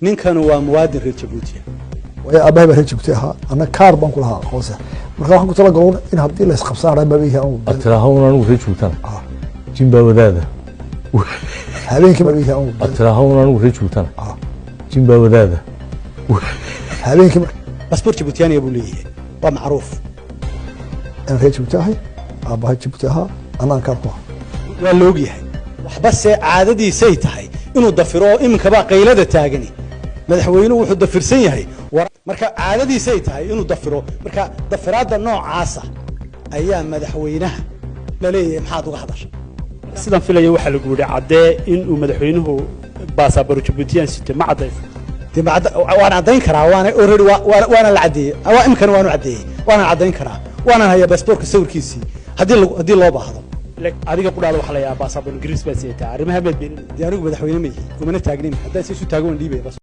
ninkanu waa muwaadin reer Jabuuti way abahay reer Jabuuti ana kaar baan ku lahaa qoysa marka waxaan ku tala galno in hadii la isqabsanayo babiga oo atraahawna anu reer Jabuuti jimba wadaada habeenkii babiga oo atraahawna anu reer Jabuuti jimba wadaada habeenkii باسبور جيبوتياني ابو ليه ومعروف انا reer Jabuuti abahay Jabuuti ana kaar ku waa loo yahay wax bas caadadiisay tahay inuu dafiro iminka ba qaylada taagani madaxweynuhu wuxuu dafirsan yahay marka caadadiisay tahay inuu dafiro marka dafiraada noocaasa ayaa madaxweynaha la leeyahay maxaad uga hadashay sidan filayo waxa lagu yiri cadee in uu madaxweynuhu baasaboor Jabuutiyan sitay ma cadeey وانا عدين كرا وانا اوريدي وانا العدي او امكن وانا عدي وانا عدين كرا وانا هيا باسبورك سويركيسي hadii loo baahdo adiga ku dhaalo waxa la yaabaa baasaboor Ingiriis baa siiyay arrimaha mid been diyaarigu madaxweyne ma kuma taagnin hadaa si isu taagan dhiibay